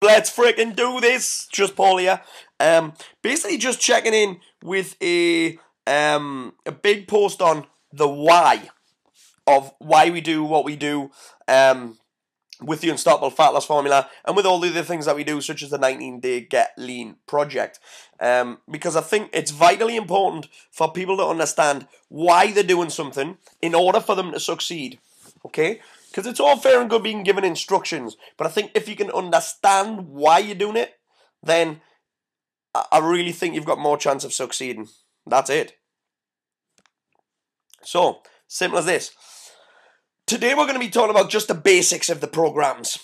Let's freaking do this. Just Paul here. Basically just checking in with a big post on the why of why we do what we do with the Unstoppable Fat Loss Formula and with all the other things that we do, such as the 19-day Get Lean project. Because I think it's vitally important for people to understand why they're doing something in order for them to succeed. Okay? Because it's all fair and good being given instructions, but I think if you can understand why you're doing it, then I really think you've got more chance of succeeding. That's it. So, simple as this. Today we're going to be talking about just the basics of the programs.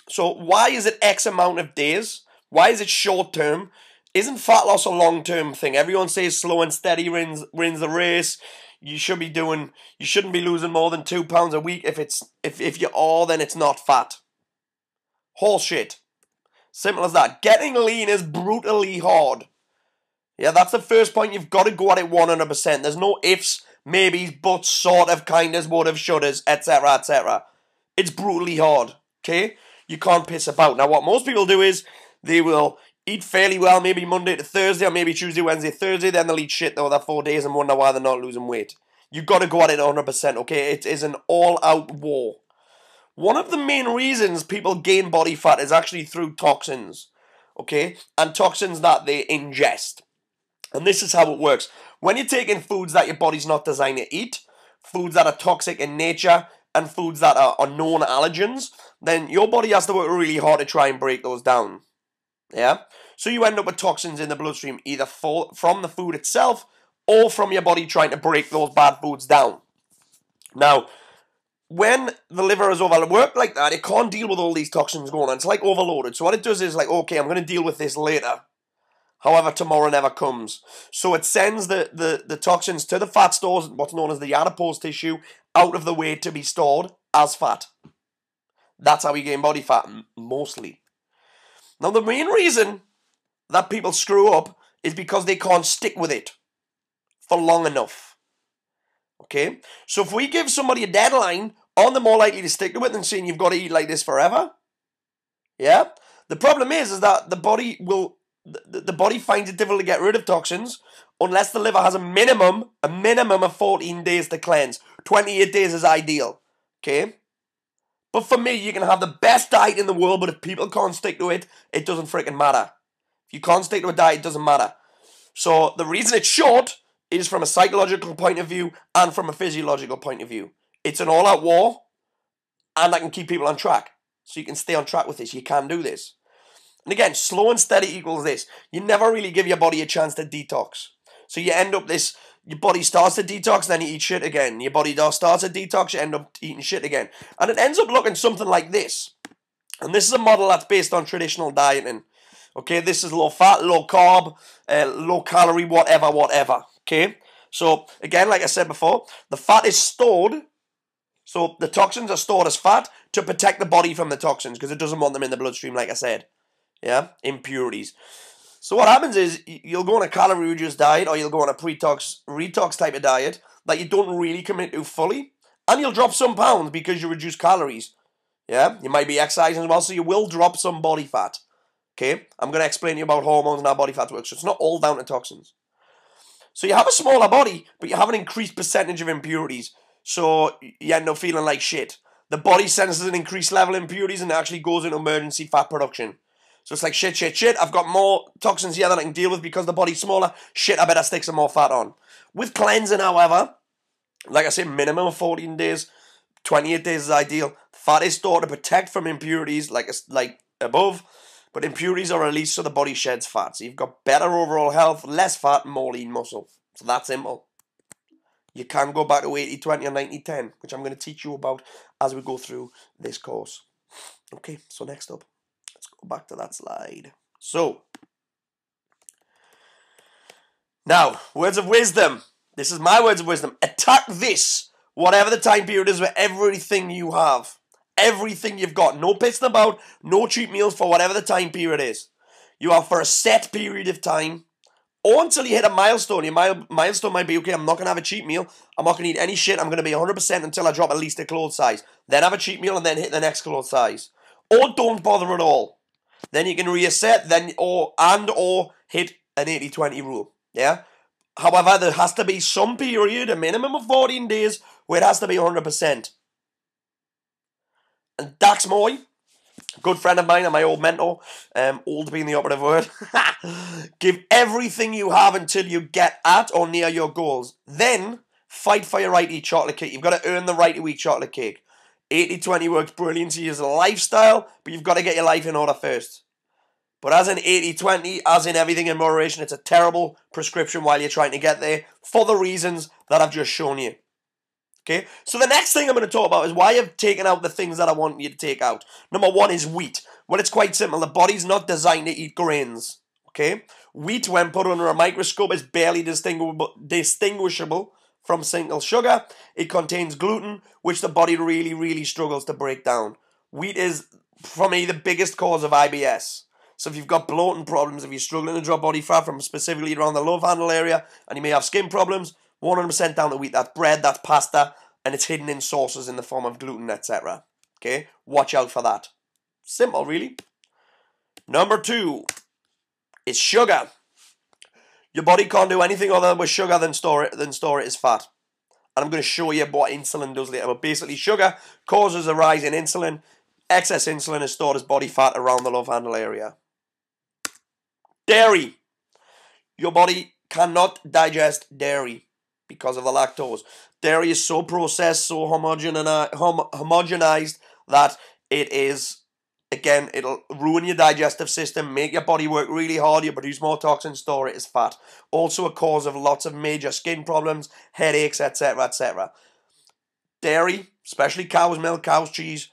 So, why is it X amount of days? Why is it short term? Isn't fat loss a long term thing? Everyone says slow and steady wins the race. You shouldn't be losing more than 2 pounds a week. If you are, then it's not fat. Horse shit. Simple as that. Getting lean is brutally hard. Yeah, that's the first point. You've got to go at it 100%. There's no ifs, maybes, buts, sort of, kinders, would have, should have, etc., etc. It's brutally hard. Okay? You can't piss about. Now, what most people do is they will eat fairly well, maybe Monday to Thursday, or maybe Tuesday, Wednesday, Thursday, then they'll eat shit the other 4 days and wonder why they're not losing weight. You've got to go at it 100%, okay? It is an all-out war. One of the main reasons people gain body fat is actually through toxins, okay? And toxins that they ingest. And this is how it works. When you're taking foods that your body's not designed to eat, foods that are toxic in nature, and foods that are known allergens, then your body has to work really hard to try and break those down. Yeah? So you end up with toxins in the bloodstream, either from the food itself or from your body trying to break those bad foods down. Now, when the liver is overworked like that, it can't deal with all these toxins going on. It's like overloaded. So what it does is like, okay, I'm going to deal with this later. However, tomorrow never comes. So it sends the toxins to the fat stores, what's known as the adipose tissue, out of the way to be stored as fat. That's how we gain body fat, mostly. Now, the main reason that people screw up is because they can't stick with it for long enough. Okay? So if we give somebody a deadline, aren't they more likely to stick to it than saying you've got to eat like this forever? Yeah? The problem is that the body finds it difficult to get rid of toxins unless the liver has a minimum of 14 days to cleanse. 28 days is ideal. Okay? But for me, you can have the best diet in the world, but if people can't stick to it, it doesn't freaking matter. If you can't stick to a diet, it doesn't matter. So the reason it's short is from a psychological point of view and from a physiological point of view. It's an all-out war, and that can keep people on track. So you can stay on track with this. You can do this. And again, slow and steady equals this. You never really give your body a chance to detox. So you end up this, your body starts to detox, then you eat shit again. Your body starts to detox, you end up eating shit again. And it ends up looking something like this. And this is a model that's based on traditional dieting. Okay, this is low fat, low carb, low calorie, whatever. Okay, so again, like I said before, the fat is stored. So the toxins are stored as fat to protect the body from the toxins because it doesn't want them in the bloodstream, like I said. Yeah, impurities. So what happens is you'll go on a calorie reduced diet or you'll go on a retox type of diet that you don't really commit to fully, and you'll drop some pounds because you reduce calories. Yeah, you might be exercising as well, so you will drop some body fat. Okay, I'm going to explain to you about hormones and how body fat works. So it's not all down to toxins. So you have a smaller body, but you have an increased percentage of impurities. So you end up feeling like shit. The body senses an increased level of impurities and it actually goes into emergency fat production. So it's like shit. I've got more toxins here that I can deal with because the body's smaller. Shit, I better stick some more fat on. With cleansing, however, like I said, minimum of 14 days, 28 days is ideal. Fat is stored to protect from impurities like above, but impurities are released so the body sheds fat. So you've got better overall health, less fat, more lean muscle. So that's simple. You can go back to 80-20 or 90-10, which I'm going to teach you about as we go through this course. Okay, so next up. Let's go back to that slide. So, now, words of wisdom. This is my words of wisdom. Attack this, whatever the time period is, with everything you have. Everything you've got. No pissing about, no cheat meals for whatever the time period is. You have for a set period of time, or until you hit a milestone. Your milestone might be, okay, I'm not going to have a cheat meal. I'm not going to eat any shit. I'm going to be 100% until I drop at least a clothes size. Then have a cheat meal and then hit the next clothes size. Or don't bother at all. Then you can reassess, or hit an 80-20 rule. Yeah. However, there has to be some period, a minimum of 14 days, where it has to be 100%. And Dax Moy, a good friend of mine and my old mentor, old being the operative word, give everything you have until you get at or near your goals. Then fight for your right to eat chocolate cake. You've got to earn the right to eat chocolate cake. 80-20 works brilliantly as a lifestyle, but you've got to get your life in order first. But as in 80-20, as in everything in moderation, it's a terrible prescription while you're trying to get there for the reasons that I've just shown you. Okay, so the next thing I'm going to talk about is why I've taken out the things that I want you to take out. Number one is wheat. Well, it's quite simple. The body's not designed to eat grains. Okay, wheat, when put under a microscope, is barely distinguishable from single sugar. It contains gluten, which the body really, really struggles to break down. Wheat is, for me, the biggest cause of IBS. So if you've got bloating problems, if you're struggling to drop body fat from specifically around the love handle area, and you may have skin problems, 100% down to wheat. That's bread, that's pasta, and it's hidden in sauces in the form of gluten, etc. Okay, watch out for that. Simple, really. Number two is sugar. Your body can't do anything other with sugar than store it as fat. And I'm going to show you what insulin does later. But basically, sugar causes a rise in insulin. Excess insulin is stored as body fat around the love handle area. Dairy. Your body cannot digest dairy because of the lactose. Dairy is so processed, so homogenized that it is, again, it'll ruin your digestive system, make your body work really hard, you produce more toxins, store it as fat. Also a cause of lots of major skin problems, headaches, etc., etc. Dairy, especially cow's milk, cow's cheese,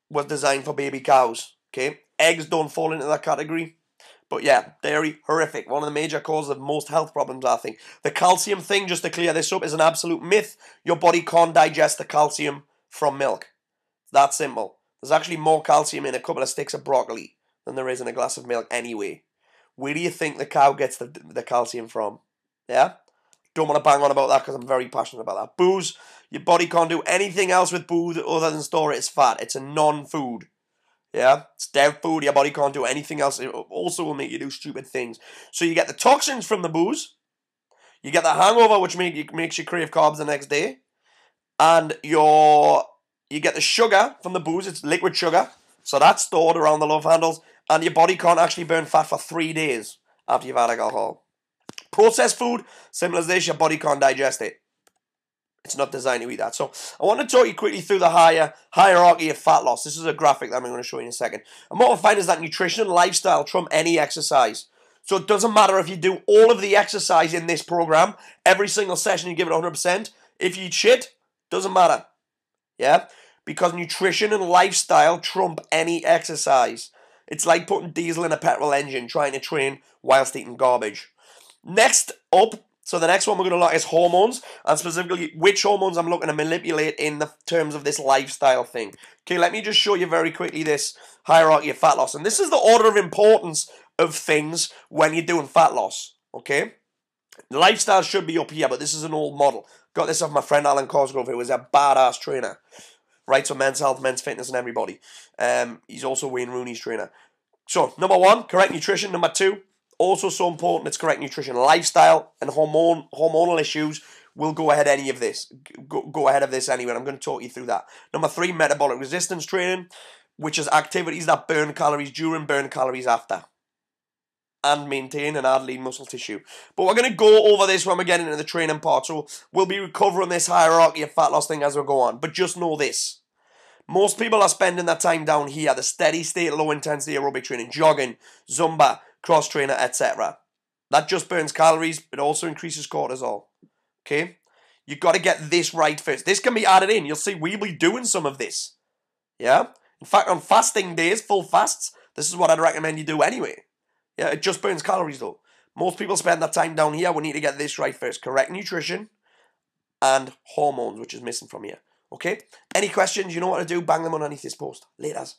was designed for baby cows. Okay, eggs don't fall into that category. But yeah, dairy, horrific. One of the major causes of most health problems, I think. The calcium thing, just to clear this up, is an absolute myth. Your body can't digest the calcium from milk. It's that simple. There's actually more calcium in a couple of sticks of broccoli than there is in a glass of milk anyway. Where do you think the cow gets the calcium from? Yeah? Don't want to bang on about that because I'm very passionate about that. Booze, your body can't do anything else with booze other than store it as fat. It's a non-food. Yeah, it's dead food. Your body can't do anything else. It also will make you do stupid things. So you get the toxins from the booze. You get the hangover, which makes you crave carbs the next day. And you get the sugar from the booze. It's liquid sugar. So that's stored around the love handles. And your body can't actually burn fat for 3 days after you've had alcohol. Processed food, simple as this, your body can't digest it. It's not designed to eat that. So I want to talk you quickly through the hierarchy of fat loss. This is a graphic that I'm going to show you in a second. And what we'll find is that nutrition and lifestyle trump any exercise. So it doesn't matter if you do all of the exercise in this program, every single session you give it 100%. If you eat shit, doesn't matter. Yeah? Because nutrition and lifestyle trump any exercise. It's like putting diesel in a petrol engine, trying to train whilst eating garbage. Next up, so the next one we're going to look at is hormones, and specifically which hormones I'm looking to manipulate in the terms of this lifestyle thing. Okay, let me just show you very quickly this hierarchy of fat loss. And this is the order of importance of things when you're doing fat loss. Okay? Lifestyle should be up here, but this is an old model. Got this off my friend Alan Cosgrove, who was a badass trainer. Right, so men's health, men's fitness, and everybody. He's also Wayne Rooney's trainer. So, number one, correct nutrition. Number two, also so important, it's correct nutrition. Lifestyle and hormonal issues will go ahead any of this. Go ahead of this anyway. I'm going to talk you through that. Number three, metabolic resistance training, which is activities that burn calories during, burn calories after, and maintain and add lean muscle tissue. But we're going to go over this when we get into the training part. So we'll be covering this hierarchy of fat loss thing as we go on. But just know this. Most people are spending their time down here, the steady state, low intensity aerobic training, jogging, Zumba, cross trainer, etc. That just burns calories, but also increases cortisol. Okay? You've got to get this right first. This can be added in. You'll see we'll be doing some of this. Yeah? In fact, on fasting days, full fasts, this is what I'd recommend you do anyway. Yeah, it just burns calories though. Most people spend their time down here. We need to get this right first. Correct nutrition and hormones, which is missing from here. Okay? Any questions? You know what to do. Bang them underneath this post. Laters.